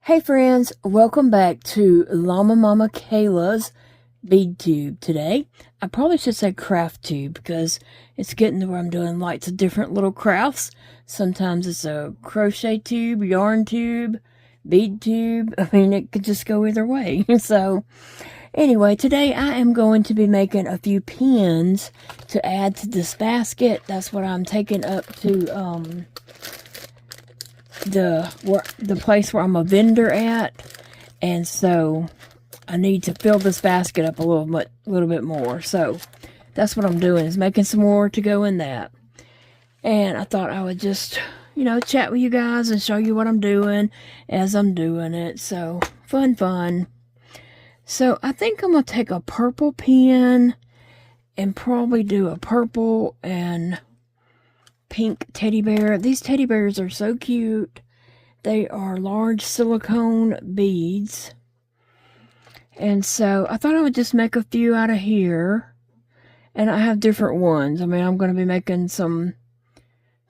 Hey friends, welcome back to Llama Mama Kayla's bead tube today. I probably should say craft tube because it's getting to where I'm doing lots of different little crafts. Sometimes it's a crochet tube, yarn tube, bead tube. I mean, it could just go either way. So anyway, today I am going to be making a few pins to add to this basket. That's what I'm taking up to the place where I'm a vendor at, and so I need to fill this basket up a little bit more. So that's what I'm doing, is making some more to go in that. And I thought I would just, chat with you guys and show you what I'm doing as I'm doing it. So fun. So I think I'm gonna take a purple pin and probably do a purple and pink teddy bear. These teddy bears are so cute. They are large silicone beads. And so I thought I would just make a few out of here. And I have different ones. I mean, I'm going to be making some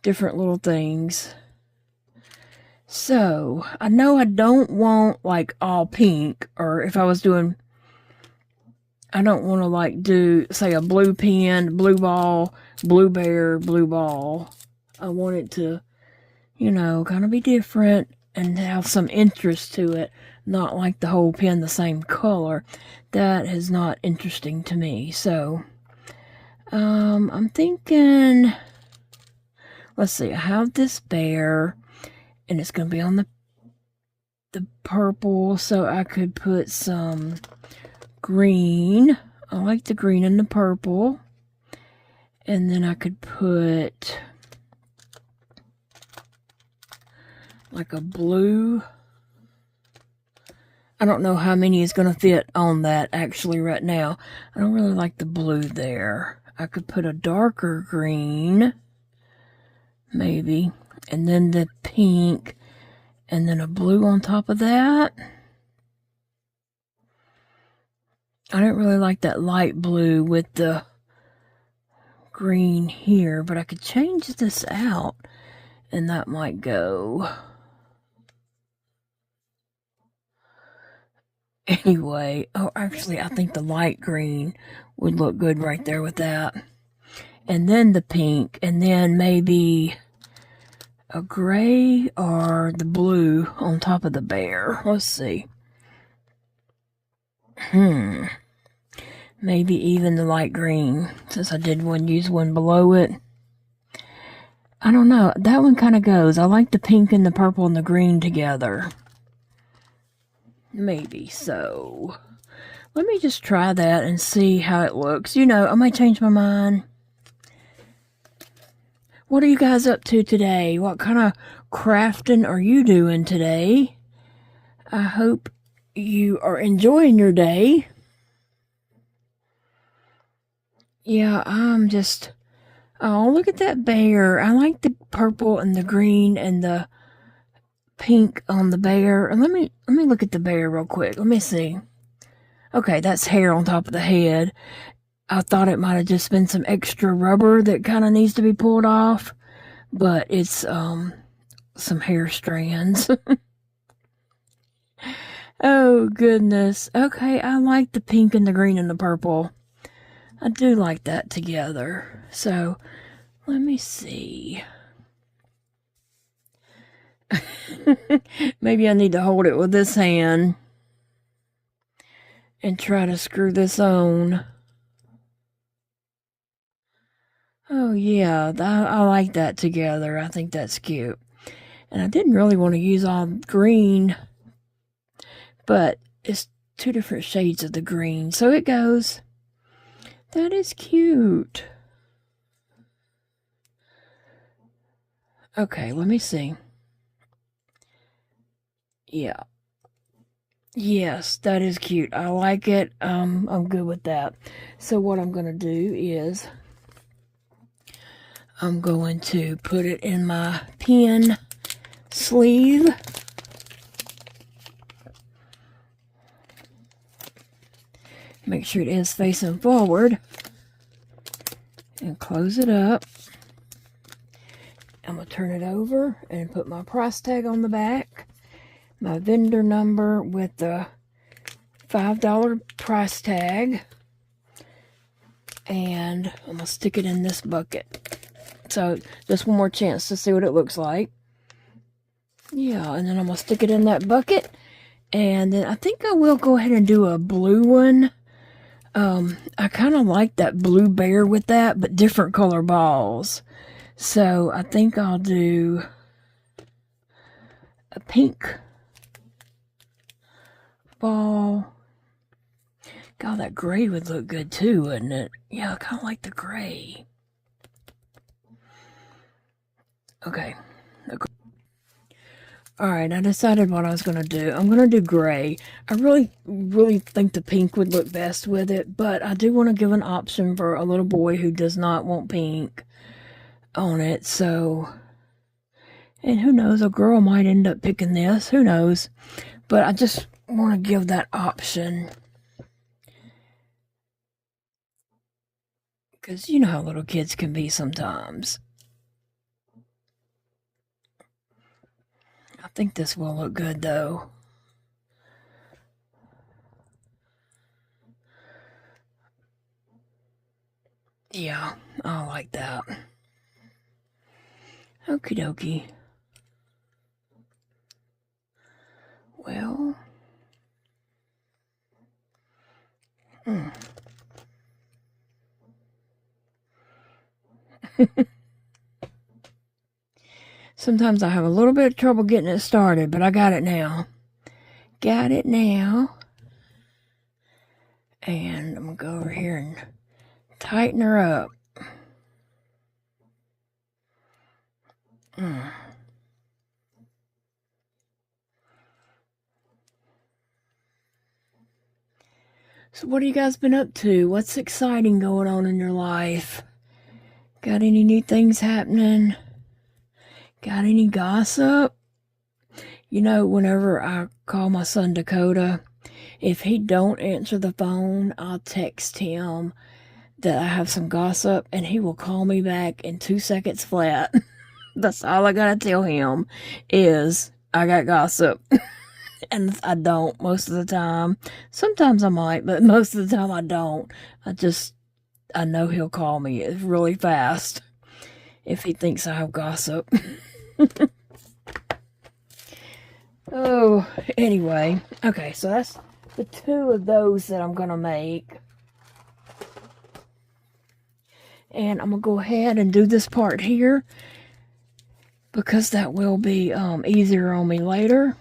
different little things. So I know I don't want like all pink, or if I was doing, I don't want to like do, say, a blue pin, blue ball, blue bear, blue ball. I want it to, kind of be different and have some interest to it. Not like the whole pin the same color. That is not interesting to me. So, I'm thinking, let's see, I have this bear, and it's going to be on the purple, so I could put some green. I like the green and the purple. And then I could put like a blue. I don't know how many is going to fit on that actually right now. I don't really like the blue there. I could put a darker green, maybe, and then the pink, and then a blue on top of that. I don't really like that light blue with the green here, but I could change this out, and that might go. Anyway, oh, actually, I think the light green would look good right there with that. And then the pink, and then maybe a gray or the blue on top of the bear. Let's see. Maybe even the light green, since I did use one below it. I don't know. That one kind of goes. I like the pink and the purple and the green together. Maybe so. Let me just try that and see how it looks. I might change my mind. What are you guys up to today? What kind of crafting are you doing today? I hope you are enjoying your day. Yeah, I'm just... Oh, look at that bear. I like the purple and the green and the pink on the bear. And let me look at the bear real quick. Let me see. Okay, that's hair on top of the head. I thought it might have just been some extra rubber that kind of needs to be pulled off, but it's some hair strands. Oh goodness. Okay, I like the pink and the green and the purple. I do like that together. So let me see. Maybe I need to hold it with this hand and try to screw this on. Oh yeah, I like that together. I think that's cute. And I didn't really want to use all green, but it's two different shades of the green, so it goes. That is cute. Okay, let me see. Yeah. Yes, that is cute. I like it. I'm good with that. So what I'm going to do is I'm going to put it in my pin sleeve. Make sure it is facing forward. And close it up. I'm going to turn it over and put my price tag on the back. my vendor number with the $5 price tag. And I'm going to stick it in this bucket. So, just one more chance to see what it looks like. Yeah, and then I'm going to stick it in that bucket. And then I think I will go ahead and do a blue one. I kind of like that blue bear with that, but different color balls. So, I think I'll do a pink ball. God, that gray would look good too, wouldn't it? Yeah, I kind of like the gray. Okay. Alright, I decided what I was going to do. I'm going to do gray. I really think the pink would look best with it, but I do want to give an option for a little boy who does not want pink on it, so... And who knows, a girl might end up picking this. Who knows? But I just want to give that option. Because you know how little kids can be sometimes. I think this will look good, though. Yeah, I like that. Okie dokie. Well... Sometimes I have a little bit of trouble getting it started, but I got it now. Got it now. And I'm going to go over here and tighten her up. So what have you guys been up to? What's exciting going on in your life? Got any new things happening? Got any gossip? You know, whenever I call my son Dakota, if he don't answer the phone, I'll text him that I have some gossip, and he will call me back in 2 seconds flat. That's all I gotta tell him is I got gossip. And I don't most of the time. Sometimes I might, but most of the time I don't. I know he'll call me really fast if he thinks I have gossip. Oh, anyway. Okay, so that's the 2 of those that I'm going to make. And I'm going to go ahead and do this part here, because that will be easier on me later.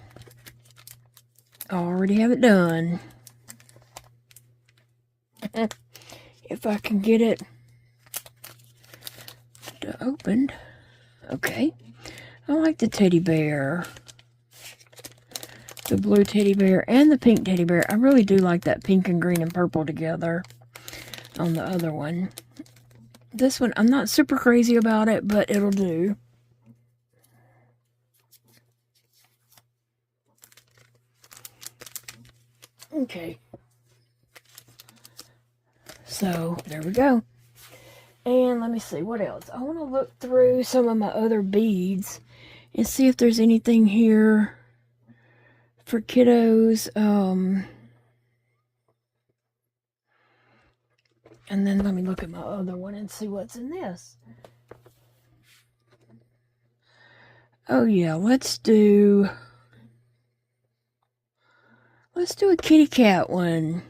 I already have it done. If I can get it opened. Okay. I like the teddy bear. The blue teddy bear and the pink teddy bear. I really do like that pink and green and purple together on the other one. This one, I'm not super crazy about it, but it'll do. Okay. So, there we go. And let me see, what else? I want to look through some of my other beads and see if there's anything here for kiddos. And then let me look at my other one and see what's in this. Oh yeah, let's do a kitty cat one.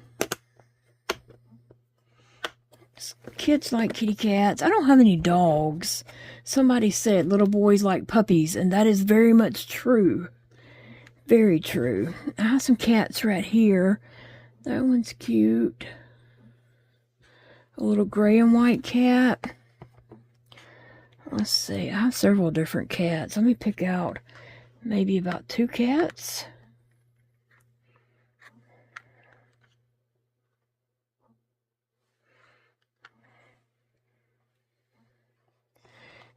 Kids like kitty cats. I don't have any dogs. Somebody said little boys like puppies, and that is very much true. Very true. I have some cats right here. That one's cute. A little gray and white cat. Let's see. I have several different cats. Let me pick out maybe about 2 cats.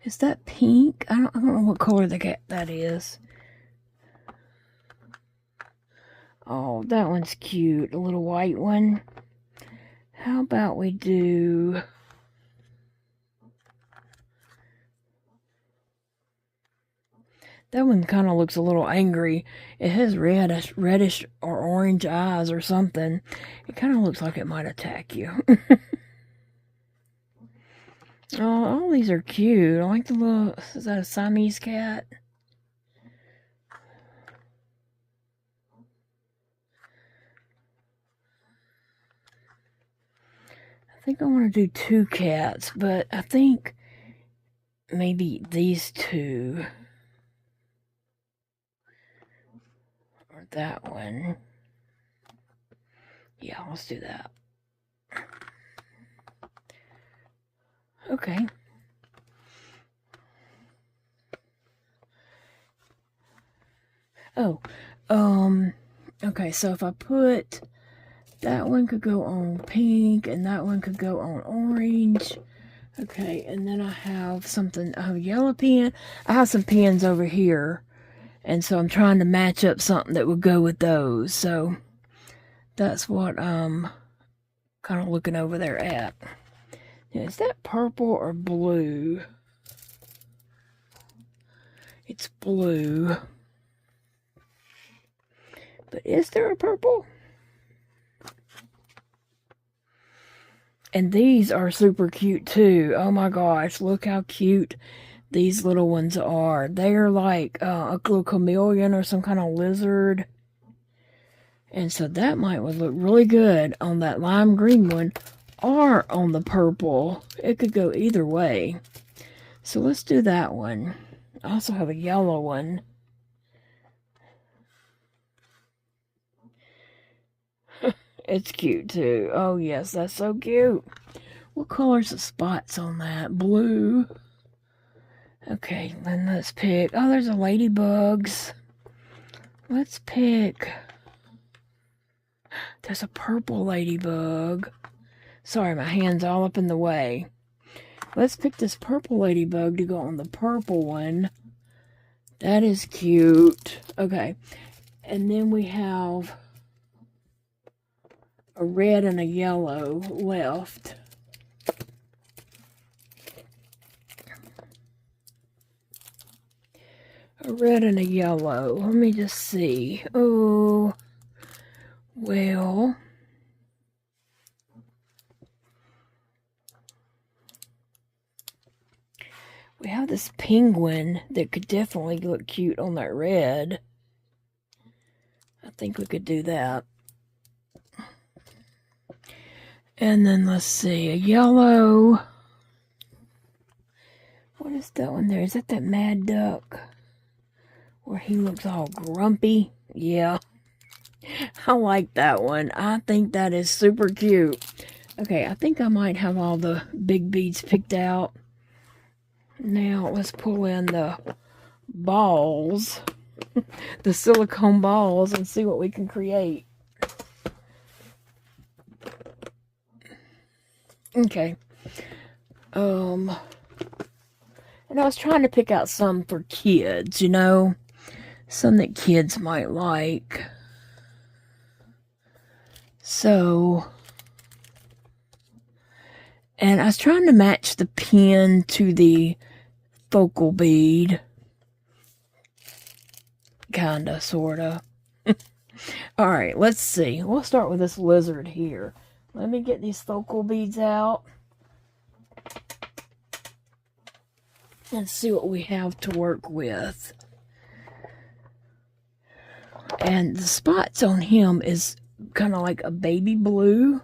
Is that pink? I don't know what color the cat that is. Oh, that one's cute. A little white one. How about we do... That one kind of looks a little angry. It has reddish or orange eyes or something. It kind of looks like it might attack you. Oh, all these are cute. I like the little, is that a Siamese cat? I think I want to do 2 cats, but I think maybe these 2. Or that one. Yeah, let's do that. Okay. Oh, okay, so if I put, that one could go on pink, and that one could go on orange. Okay, and then I have something, I have a yellow pen. I have some pens over here, and so I'm trying to match up something that would go with those. So that's what I'm kind of looking over there at. Now, is that purple or blue? It's blue. But is there a purple? And these are super cute too. Oh my gosh, look how cute these little ones are. They're like a little chameleon or some kind of lizard. And so that would look really good on that lime green one or on the purple. It could go either way. So let's do that one. I also have a yellow one. It's cute too. Oh yes, that's so cute. What color's the spots on that? Blue. Okay, then let's pick. Oh, there's a ladybugs. Let's pick. There's a purple ladybug. Sorry, my hand's all up in the way. Let's pick this purple ladybug to go on the purple one. That is cute. Okay, and then we have a red and a yellow left. A red and a yellow. Let me just see. Oh, well. We have this penguin that could definitely look cute on that red. I think we could do that. And then let's see, a yellow. What is that one there? Is that mad duck? Where he looks all grumpy? Yeah. I like that one. I think that is super cute. Okay, I think I might have all the big beads picked out. Now, let's pull in the balls. The silicone balls and see what we can create. Okay. And I was trying to pick out some for kids, you know? Some that kids might like. So, and I was trying to match the pin to the focal bead. Kinda, sorta. Alright, let's see. We'll start with this lizard here. Let me get these focal beads out. And see what we have to work with. And the spots on him is kind of like a baby blue.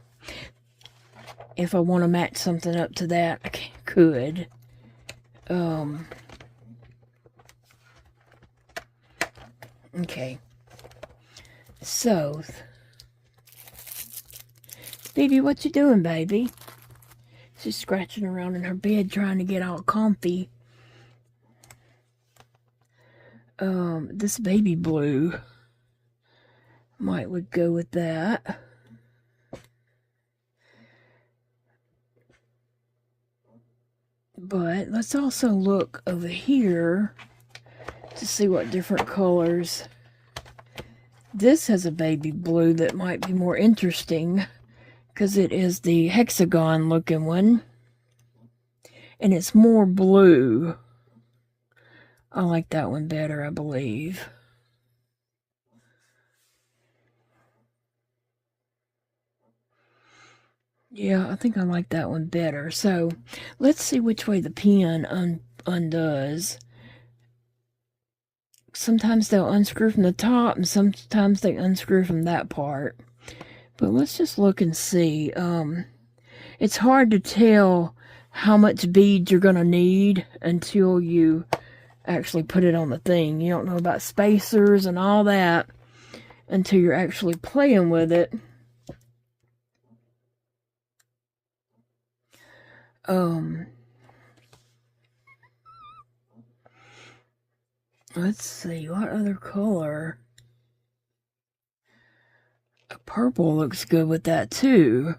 If I want to match something up to that, I could. Okay. So, baby, what you doing, baby? She's scratching around in her bed trying to get all comfy. This baby blue would go with that. But let's also look over here to see what different colors. This has a baby blue that might be more interesting because it is the hexagon looking one. And it's more blue. I like that one better, I believe. Yeah, I think I like that one better. So let's see which way the pen undoes. Sometimes they'll unscrew from the top, and sometimes they unscrew from that part. But let's just look and see. It's hard to tell how much bead you're going to need until you actually put it on the thing. You don't know about spacers and all that until you're actually playing with it. Let's see, what other color? A purple looks good with that too.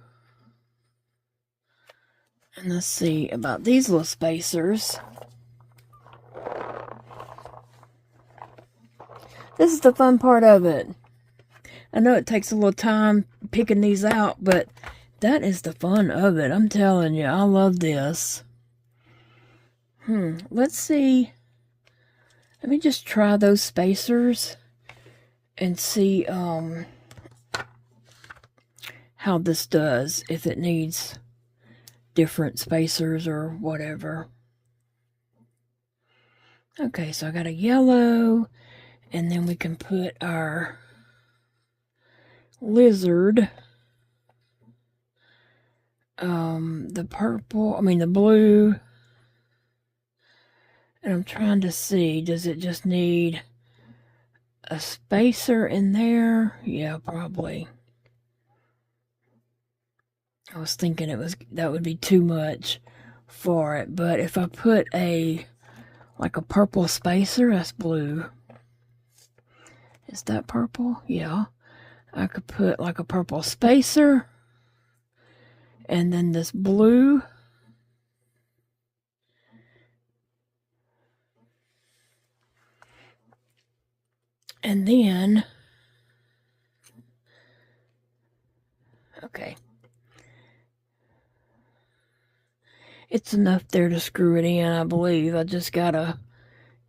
And let's see about these little spacers. This is the fun part of it. I know it takes a little time picking these out, but that is the fun of it. I'm telling you, I love this. Let's see. Let me just try those spacers and see how this does, if it needs different spacers or whatever. Okay, so I got a yellow, and then we can put our lizard, the purple, the blue, and I'm trying to see, does it just need a spacer in there? Yeah, probably. I was thinking that would be too much for it, but if I put like a purple spacer, that's blue. Is that purple? Yeah. I could put like a purple spacer and then this blue. And then, okay. It's enough there to screw it in, I believe. I just gotta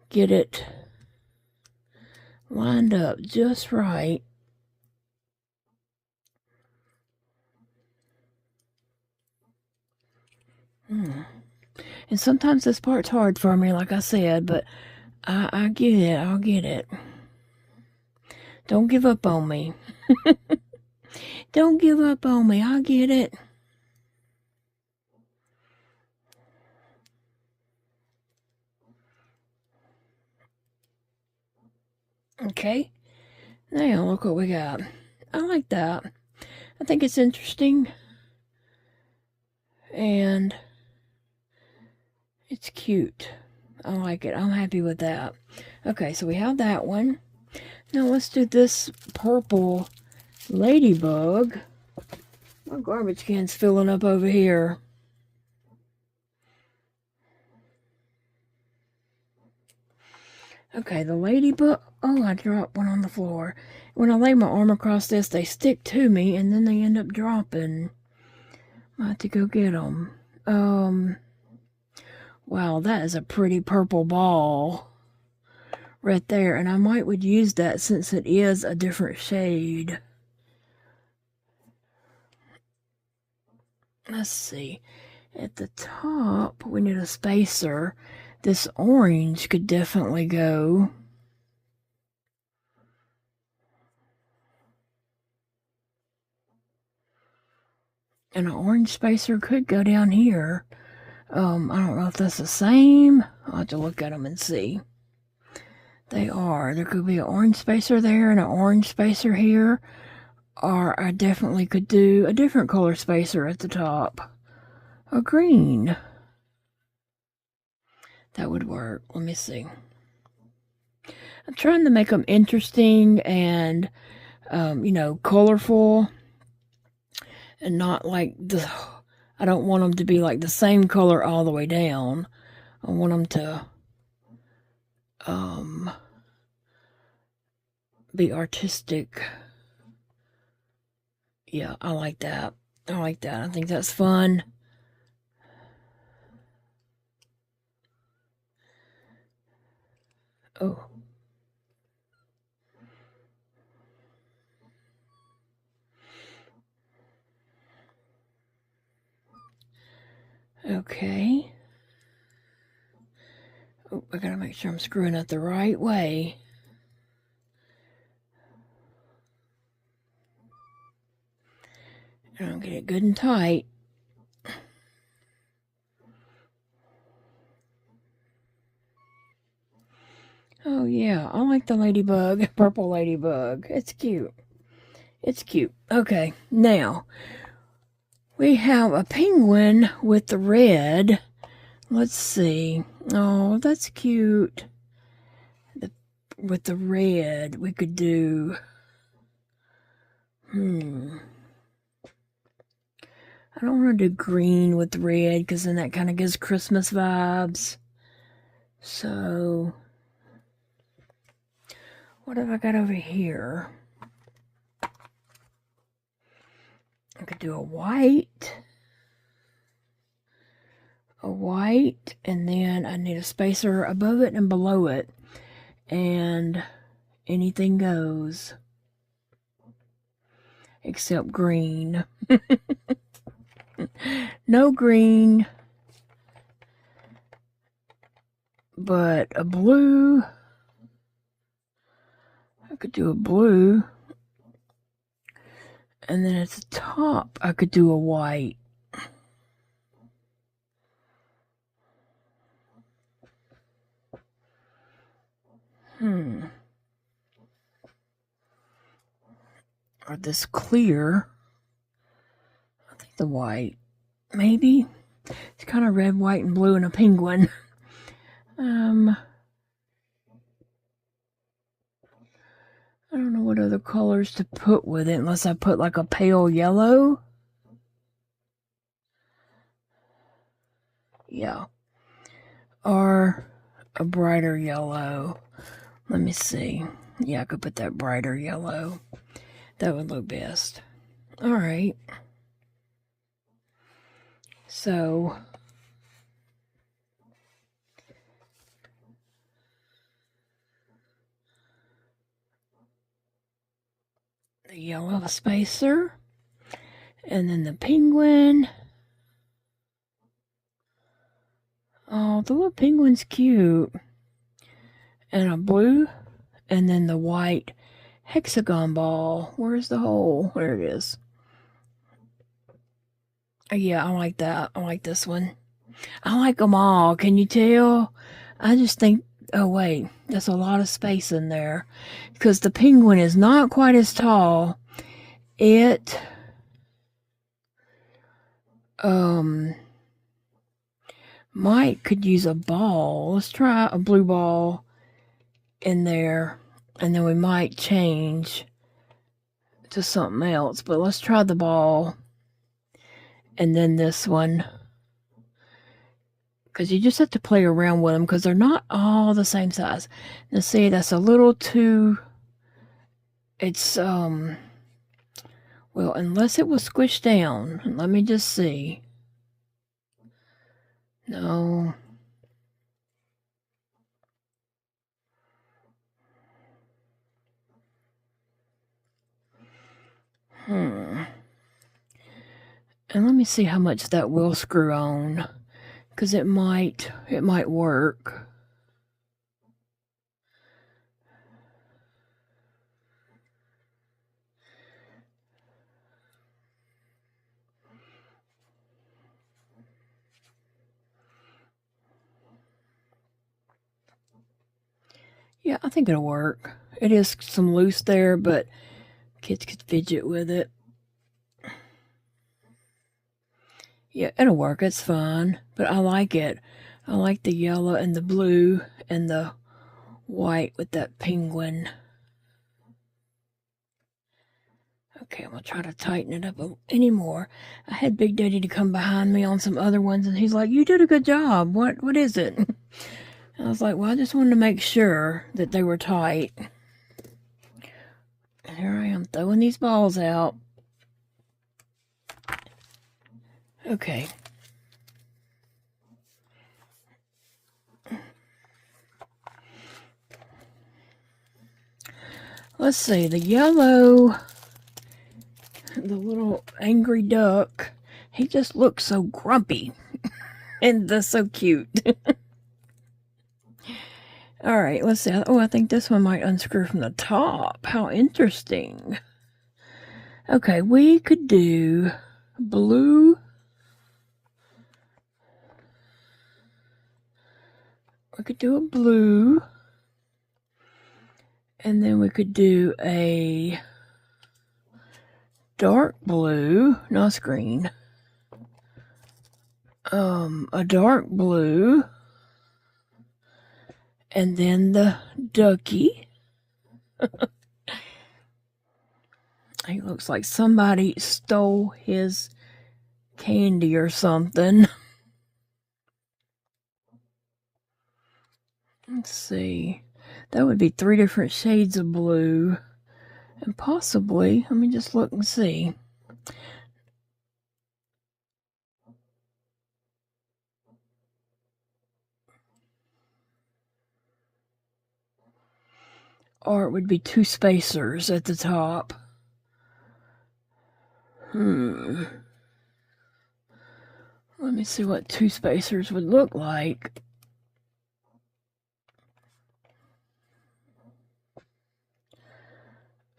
get it lined up just right. And sometimes this part's hard for me, like I said, but I get it. I'll get it. Don't give up on me. Don't give up on me. I'll get it. Okay. Now, look what we got. I like that. I think it's interesting. And it's cute. I like it. I'm happy with that. Okay, so we have that one. Now let's do this purple ladybug. My garbage can's filling up over here. Okay, the ladybug. Oh, I dropped one on the floor. When I lay my arm across this, they stick to me, and then they end up dropping. I have to go get them. Wow, that is a pretty purple ball right there, and I would use that since it is a different shade. Let's see. At the top, we need a spacer. This orange could definitely go. And an orange spacer could go down here. I don't know if that's the same. I'll have to look at them and see. They are. There could be an orange spacer there and an orange spacer here. Or I definitely could do a different color spacer at the top. A green. That would work. Let me see. I'm trying to make them interesting and, colorful. And not like I don't want them to be like the same color all the way down. I want them to be artistic. Yeah, I like that. I think that's fun. Oh. Okay. Oh, I gotta make sure I'm screwing it the right way. And I'll get it good and tight. Oh yeah, I like the ladybug, purple ladybug. It's cute. It's cute. Okay, now we have a penguin with the red. Let's see. Oh, that's cute. With the red, we could do... I don't want to do green with red because then that kind of gives Christmas vibes. So, what have I got over here? I could do a white, and then I need a spacer above it and below it. And anything goes. Except green. No green. But a blue. I could do a blue. And then at the top, I could do a white. Or this clear. I think the white. Maybe. It's kind of red, white, and blue and a penguin. I don't know what other colors to put with it unless I put like a pale yellow. Yeah. Or a brighter yellow. Let me see. Yeah, I could put that brighter yellow. That would look best. Alright. So, the yellow spacer. And then the penguin. Oh, the little penguin's cute. And a blue. And then the white hexagon ball. Where's the hole? There it is. Yeah, I like that. I like this one. I like them all. Can you tell? I just think, oh wait, there's a lot of space in there. Because the penguin is not quite as tall. It, might could use a ball. Let's try a blue ball in there. And then we might change to something else. But let's try the ball. And then this one. Because you just have to play around with them because they're not all the same size. Now see, that's a little too... It's, well, unless it was squished down. Let me just see. No. And let me see how much that will screw on. Because it might work. Yeah, I think it'll work. It is some loose there, but kids could fidget with it. Yeah, it'll work. It's fine. But I like it. I like the yellow and the blue and the white with that penguin. Okay, I'm going to try to tighten it up any more. I had Big Daddy to come behind me on some other ones, and he's like, you did a good job. What is it? I was like, well, I just wanted to make sure that they were tight. And here I am throwing these balls out. Okay. Let's see, the yellow, the little angry duck, he just looks so grumpy. And that's so cute. Alright, let's see. Oh, I think this one might unscrew from the top. How interesting. Okay, we could do blue. We could do a blue. And then we could do a dark blue. No, it's green. A dark blue. And then the ducky. He looks like somebody stole his candy or something. Let's see. That would be 3 different shades of blue. And possibly, let me just look and see. Or it would be 2 spacers at the top. Let me see what 2 spacers would look like.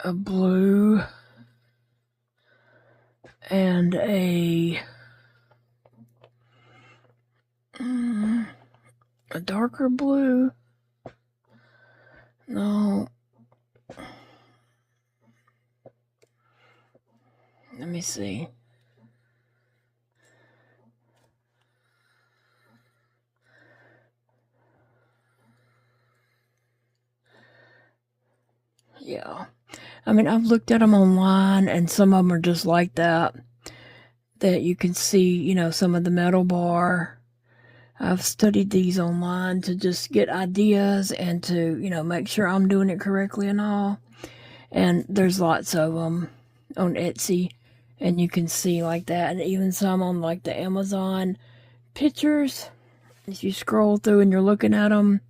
A blue and a darker blue. No. Let me see. Yeah. I mean, I've looked at them online, and some of them are just like that. That you can see, you know, some of the metal bar. I've studied these online to just get ideas and to, you know, make sure I'm doing it correctly and all. And there's lots of them on Etsy, and you can see like that. And even some on like the Amazon pictures, if you scroll through and you're looking at them.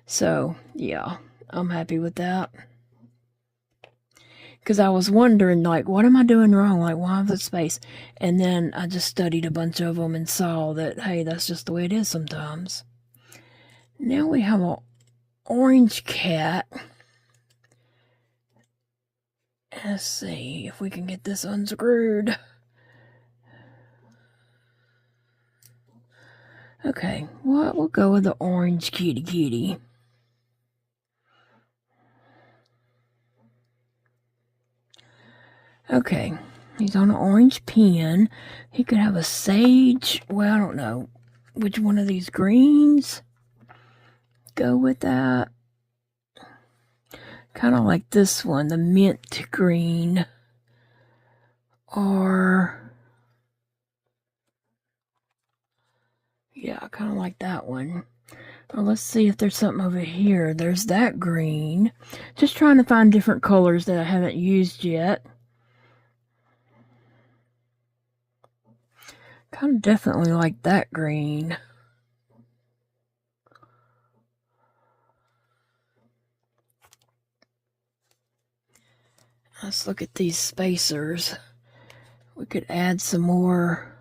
So, yeah, I'm happy with that. Because I was wondering, like, what am I doing wrong? Like, why the space? And then I just studied a bunch of them and saw that, hey, that's just the way it is sometimes. Now we have an orange cat. Let's see if we can get this unscrewed. Okay, well, we'll go with the orange kitty. Okay, he's on an orange pen. He could have a sage. Well, I don't know which one of these greens. Go with that. Kind of like this one, the mint green. Or, yeah, kind of like that one. Well, let's see if there's something over here. There's that green. Just trying to find different colors that I haven't used yet. Kind of definitely like that green. Let's look at these spacers. We could add some more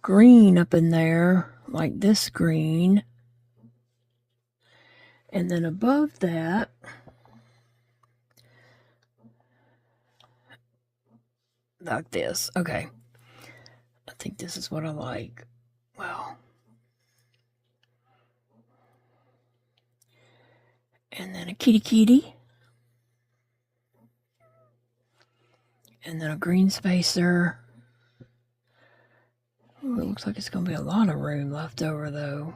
green up in there, like this green. And then above that, like this. Okay. I think this is what I like. Wow. And then a kitty. And then a green spacer. Ooh, it looks like it's going to be a lot of room left over, though.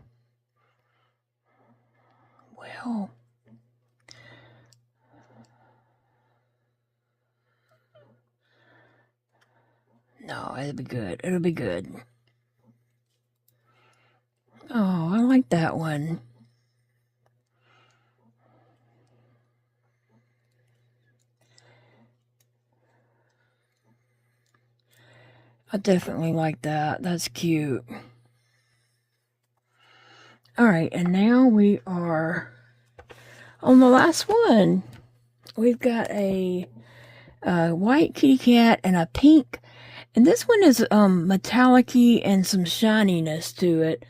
Well. No, it'll be good. It'll be good. Oh, I like that one. I definitely like that. That's cute. Alright, and now we are On the last one, we've got a white kitty cat and a pink. And this one is metallic-y and some shininess to it.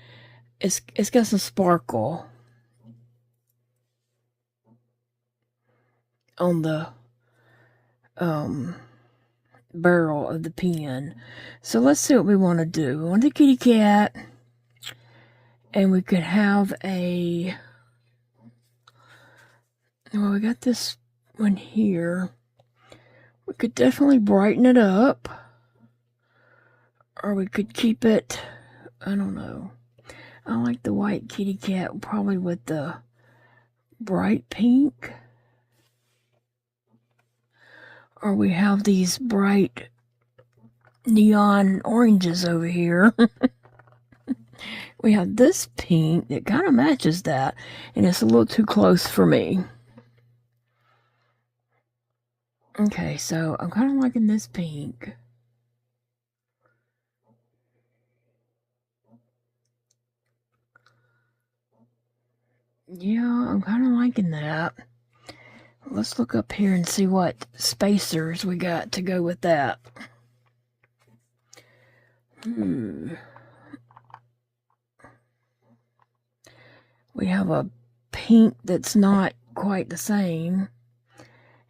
It's got some sparkle on the barrel of the pen. So let's see what we want to do. We want the kitty cat, and we could have a, well, we got this one here. We could definitely brighten it up, or we could keep it, I don't know. I like the white kitty cat probably with the bright pink. Or we have these bright neon oranges over here. We have this pink that kind of matches that, and it's a little too close for me. Okay, so I'm kind of liking this pink. Yeah, I'm kind of liking that. Let's look up here and see what spacers we got to go with that. We have a pink that's not quite the same.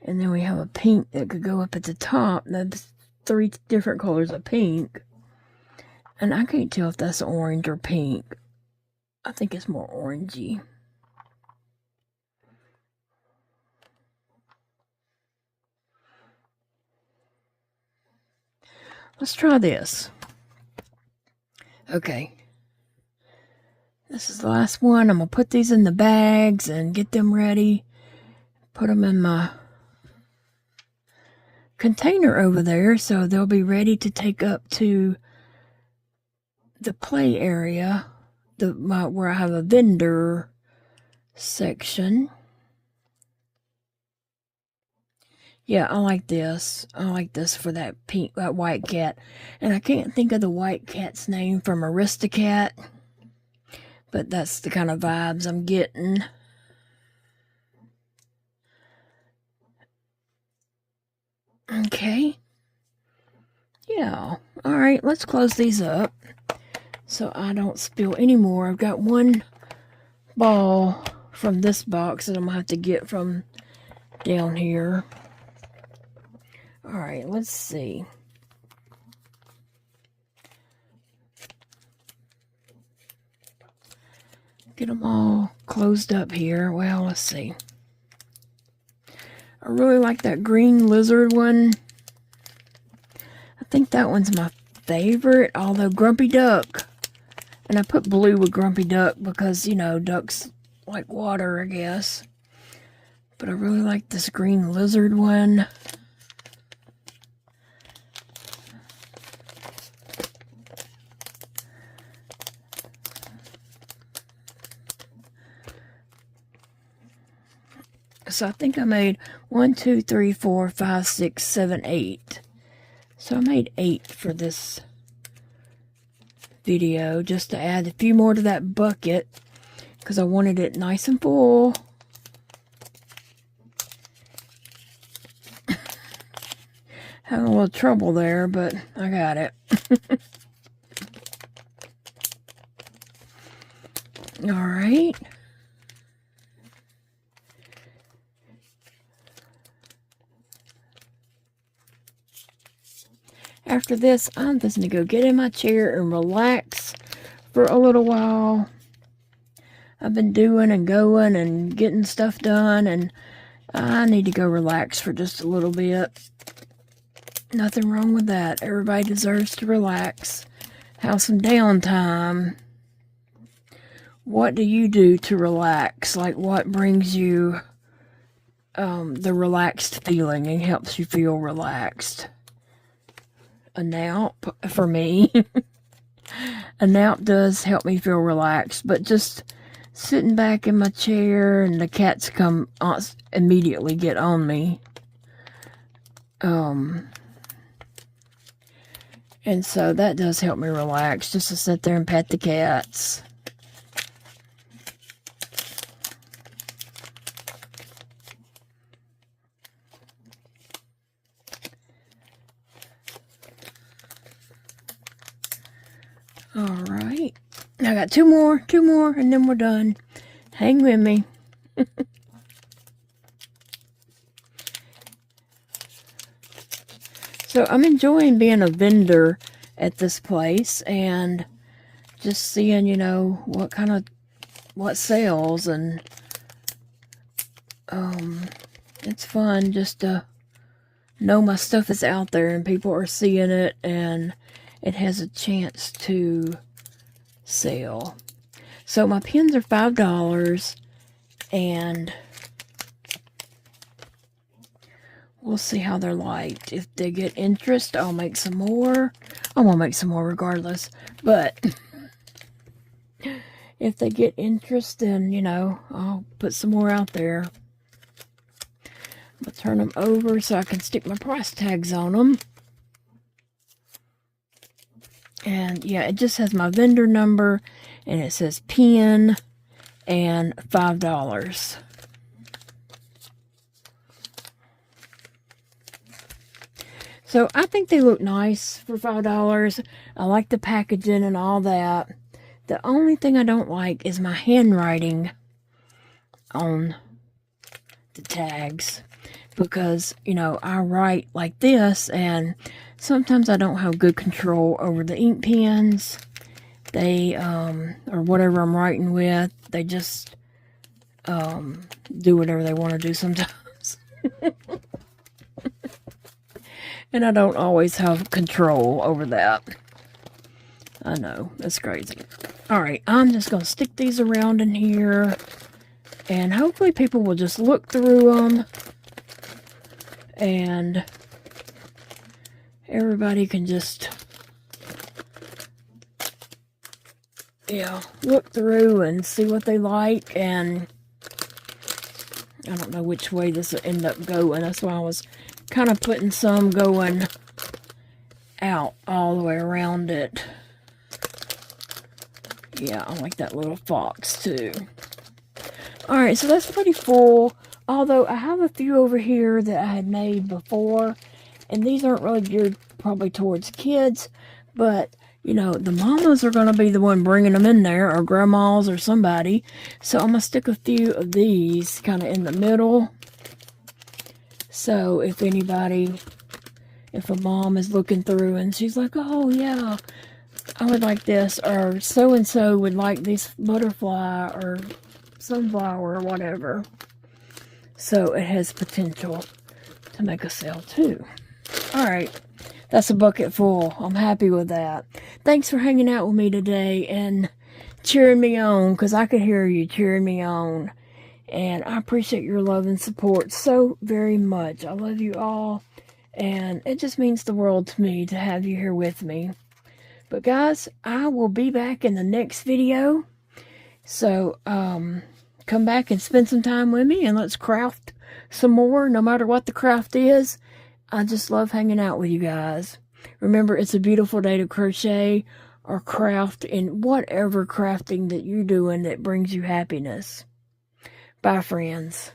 And then we have a pink that could go up at the top. That's 3 different colors of pink. And I can't tell if that's orange or pink. I think it's more orangey. Let's try this. Okay. This is the last one. I'm going to put these in the bags and get them ready. Put them in my container over there so they'll be ready to take up to the play area, where I have a vendor section. Yeah, I like this. I like this for that white cat. And I can't think of the white cat's name from Aristocat, but that's the kind of vibes I'm getting. Okay. Yeah. All right, let's close these up so I don't spill any more. I've got one ball from this box that I'm going to have to get from down here. All right, let's see. Get them all closed up here. Well, let's see. I really like that green lizard one. I think that one's my favorite, although Grumpy Duck. And I put blue with Grumpy Duck because, you know, ducks like water, I guess. But I really like this green lizard one. So I think I made 1, 2, 3, 4, 5, 6, 7, 8. So I made 8 for this video, just to add a few more to that bucket, because I wanted it nice and full. Having a little trouble there, but I got it. All right. After this, I'm just going to go get in my chair and relax for a little while. I've been doing and going and getting stuff done, and I need to go relax for just a little bit. Nothing wrong with that. Everybody deserves to relax. Have some downtime. What do you do to relax? Like, what brings you the relaxed feeling and helps you feel relaxed? A nap for me. A nap does help me feel relaxed, but just sitting back in my chair and the cats come immediately get on me. And so that does help me relax, just to sit there and pet the cats. Alright. I got two more, and then we're done. Hang with me. So I'm enjoying being a vendor at this place and just seeing, you know, what sells, and it's fun just to know my stuff is out there and people are seeing it and it has a chance to sell. So my pins are $5, and we'll see how they're liked. If they get interest, I'll make some more. I'm gonna make some more regardless, but if they get interest, then, you know, I'll put some more out there. I'm gonna turn them over so I can stick my price tags on them. And yeah, it just has my vendor number, and it says pin and $5. So I think they look nice for $5. I like the packaging and all that. The only thing I don't like is my handwriting on the tags, because, you know, I write like this, and sometimes I don't have good control over the ink pens. They, or whatever I'm writing with, they just do whatever they want to do sometimes. And I don't always have control over that. I know, it's crazy. Alright, I'm just going to stick these around in here, and hopefully people will just look through them, and everybody can just, yeah, look through and see what they like. And I don't know which way this will end up going. That's why I was kind of putting some going out all the way around it. Yeah, I like that little fox too. Alright, so that's pretty full. Although I have a few over here that I had made before, and these aren't really geared probably towards kids, but, you know, the mamas are going to be the one bringing them in there, or grandmas or somebody. So I'm going to stick a few of these kind of in the middle. So if anybody, if a mom is looking through and she's like, oh yeah, I would like this, or so-and-so would like this butterfly or sunflower or whatever. So it has potential to make a sale too. Alright, that's a bucket full. I'm happy with that. Thanks for hanging out with me today and cheering me on, because I could hear you cheering me on. And I appreciate your love and support so very much. I love you all, and it just means the world to me to have you here with me. But guys, I will be back in the next video. So, come back and spend some time with me, and let's craft some more, no matter what the craft is. I just love hanging out with you guys. Remember, it's a beautiful day to crochet or craft in whatever crafting that you're doing that brings you happiness. Bye, friends.